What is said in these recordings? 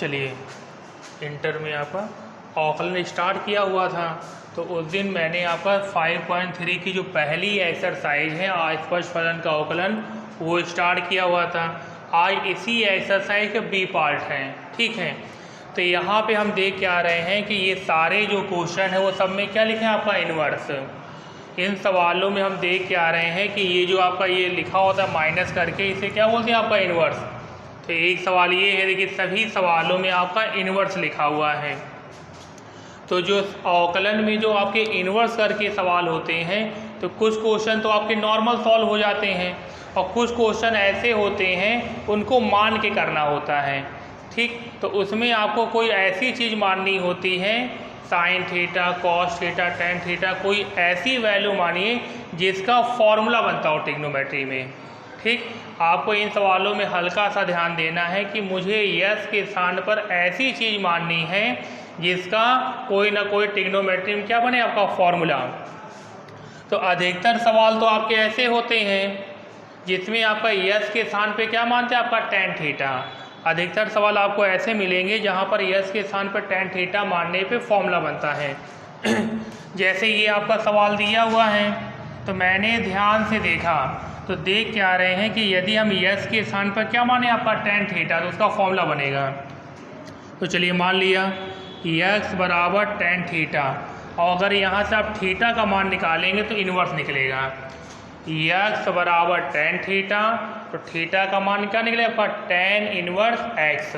चलिए, इंटर में आपका अवकलन स्टार्ट किया हुआ था, तो उस दिन मैंने आपका 5.3 की जो पहली एक्सरसाइज है अस्पर्श फलन का अवकलन वो स्टार्ट किया हुआ था। आज इसी एक्सरसाइज का बी पार्ट है, ठीक है। तो यहाँ पे हम देख के आ रहे हैं कि ये सारे जो क्वेश्चन है वो सब में क्या लिखे हैं आपका इन्वर्स। इन सवालों में हम देख के आ रहे हैं कि ये जो आपका ये लिखा होता है माइनस करके, इसे क्या बोलते हैं आपका इन्वर्स। तो एक सवाल ये है, देखिए सभी सवालों में आपका इन्वर्स लिखा हुआ है। तो जो अवकलन में जो आपके इन्वर्स करके सवाल होते हैं, तो कुछ क्वेश्चन तो आपके नॉर्मल सॉल्व हो जाते हैं और कुछ क्वेश्चन ऐसे होते हैं उनको मान के करना होता है, ठीक। तो उसमें आपको कोई ऐसी चीज़ माननी होती है, sine theta, cos theta, tan theta, कोई ऐसी वैल्यू मानिए जिसका फॉर्मूला बनता हो ट्रिग्नोमेट्री में, ठीक। आपको इन सवालों में हल्का सा ध्यान देना है कि मुझे यस के स्थान पर ऐसी चीज़ माननी है जिसका कोई ना कोई ट्रिग्नोमेट्री में क्या बने आपका फॉर्मूला। तो अधिकतर सवाल तो आपके ऐसे होते हैं जिसमें आपका यस के स्थान पे क्या मानते हैं आपका टेन थीटा। अधिकतर सवाल आपको ऐसे मिलेंगे जहाँ पर यस के स्थान पर टेन थीटा मानने पे फॉर्मूला बनता है। जैसे ये आपका सवाल दिया हुआ है, तो मैंने ध्यान से देखा तो देख के आ रहे हैं कि यदि हम यस के स्थान पर क्या माने आपका टेन थीटा, तो उसका फॉर्मूला बनेगा। तो चलिए मान लिया यक्स बराबर टेन थीटा, और अगर यहाँ से आप थीटा का मान निकालेंगे तो इन्वर्स निकलेगा। यक्स बराबर टेन थीटा, तो थीटा का मान क्या निकलेगा आपका टेन इन्वर्स एक्स,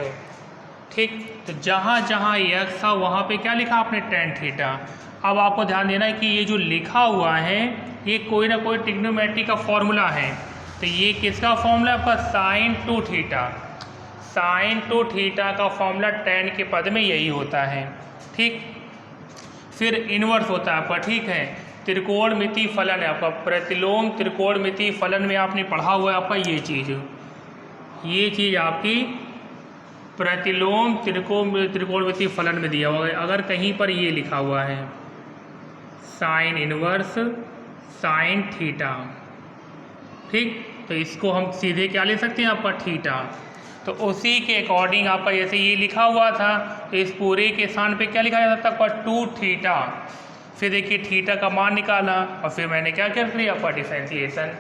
ठीक। तो जहाँ जहाँ यक्स था वहाँ पे क्या लिखा आपने टेन थीटा। अब आपको ध्यान देना है कि ये जो लिखा हुआ है ये कोई ना कोई ट्रिग्नोमेट्री का फॉर्मूला है। तो ये किसका फॉर्मूला आपका sign to theta. Sign to theta का फॉर्मूला टेन के पद में यही होता है, ठीक। फिर इन्वर्स होता है आपका, ठीक है। त्रिकोणमिति फलन है आपका, प्रतिलोम त्रिकोणमिति फलन में आपने पढ़ा हुआ है आपका ये चीज़ आपकी प्रतिलोम त्रिकोणमिति फलन में दिया हुआ है। अगर कहीं पर ये लिखा हुआ है साइन इन्वर्स साइन थीटा, ठीक, तो इसको हम सीधे क्या ले सकते हैं आपका थीटा। तो उसी के अकॉर्डिंग आपका जैसे ये लिखा हुआ था, तो इस पूरे के स्थान पे क्या लिखा जा सकता है आपका टू थीटा। फिर देखिए थीटा का मान निकाला और फिर मैंने क्या किया आपका डिफरेंशिएशन।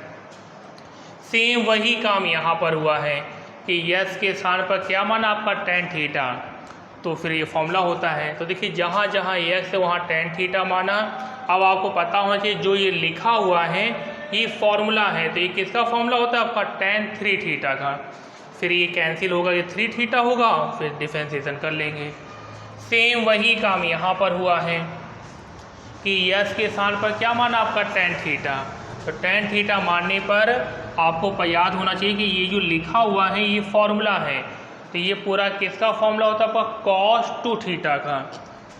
सेम वही काम यहाँ पर हुआ है कि यस के स्थान पर क्या माना आपका टेन थीटा, तो फिर ये फॉर्मूला होता है। तो देखिए जहाँ जहाँ यस है वहाँ टेन थीटा माना। अब आपको पता होना चाहिए जो ये लिखा हुआ है ये फॉर्मूला है, तो ये किसका फॉर्मूला होता है आपका टेन थ्री थीटा का। फिर ये कैंसिल होगा, ये थ्री थीटा होगा, फिर डिफरेंशिएशन कर लेंगे। सेम वही काम यहाँ पर हुआ है कि यस के स्थान पर क्या माना आपका टेन थीटा। तो टेन थीटा मानने पर आपको याद होना चाहिए कि ये जो लिखा हुआ है ये फॉर्मूला है। तो ये पूरा किसका फॉर्मूला होता है आपका कॉस टू थीटा का।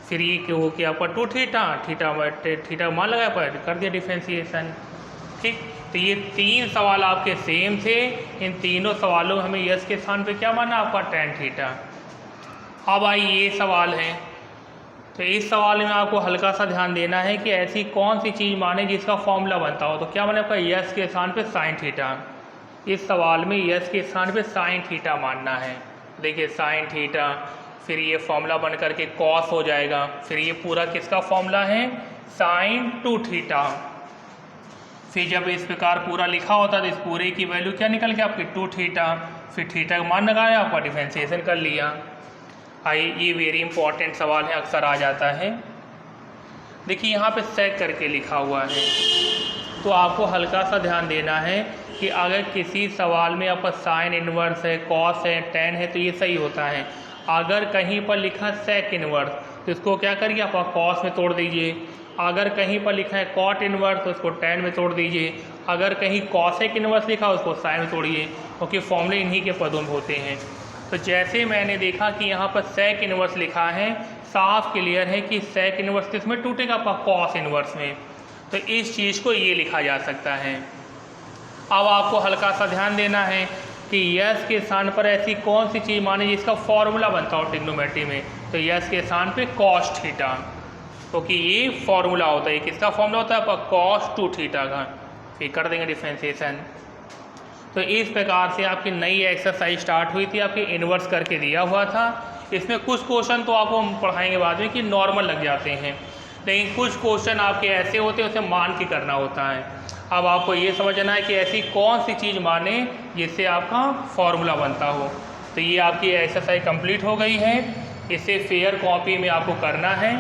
फिर ये हो गया आपका टू थीटा मान लगाया पर कर दिया डिफरेंशिएशन, ठीक। तो ये तीन सवाल आपके सेम थे। इन तीनों सवालों में हमें यस के स्थान पे क्या माना आपका टेन थीटा। अब आई ये सवाल है, तो इस सवाल में आपको हल्का सा ध्यान देना है कि ऐसी कौन सी चीज़ माने जिसका फॉर्मूला बनता हो। तो क्या माने आपका यस के स्थान पे साइन थीटा। इस सवाल में यस के स्थान पे साइन थीटा मानना है। देखिए साइन थीटा, फिर ये फॉर्मूला बन करके कॉस हो जाएगा। फिर ये पूरा किसका फॉर्मूला है साइन टू थीटा। फिर जब इस प्रकार पूरा लिखा होता है तो इस पूरे की वैल्यू क्या निकल गया आपकी टू थीटा। फिर थीटा का मान लगाया, आपका डिफरेंशिएशन कर लिया। आइए ये वेरी इंपॉर्टेंट सवाल है, अक्सर आ जाता है। देखिए यहाँ पे सेक करके लिखा हुआ है, तो आपको हल्का सा ध्यान देना है कि अगर किसी सवाल में आपका साइन इन्वर्स है, कॉस है, टेन है, तो ये सही होता है। अगर कहीं पर लिखा सेक इन्वर्स तो इसको क्या करिए आप कॉस में तोड़ दीजिए। अगर कहीं पर लिखा है कॉट इन्वर्स तो उसको टेन में तोड़ दीजिए। अगर कहीं कॉसेक इन्वर्स लिखा है उसको साइन में तोड़िए, क्योंकि फॉर्मूले इन्हीं के पदों में होते हैं। तो जैसे मैंने देखा कि यहाँ पर सेक इन्वर्स लिखा है, साफ क्लियर है कि सेक इन्वर्स किसमें टूटेगा आपका कॉस इन्वर्स में। तो इस चीज़ को ये लिखा जा सकता है। अब आपको हल्का सा ध्यान देना है कि यस के स्थान पर ऐसी कौन सी चीज़ माने जिसका फॉर्मूला बनता हो ट्रिग्नोमेट्री में। तो यस के स्थान पे कॉस थीटा, क्योंकि ये फॉर्मूला होता है। किसका फॉर्मूला होता है आपका कॉस टू थीटा का। फिर कर देंगे डिफरेंशिएशन। तो इस प्रकार से आपकी नई एक्सरसाइज स्टार्ट हुई थी, आपके इन्वर्स करके दिया हुआ था। इसमें कुछ क्वेश्चन तो आपको हम पढ़ाएंगे बाद में कि नॉर्मल लग जाते हैं, लेकिन कुछ क्वेश्चन आपके ऐसे होते हैं उसे मान के करना होता है। अब आपको ये समझना है कि ऐसी कौन सी चीज़ माने जिससे आपका फॉर्मूला बनता हो। तो ये आपकी एक्सरसाइज कंप्लीट हो गई है, इसे फेयर कॉपी में आपको करना है।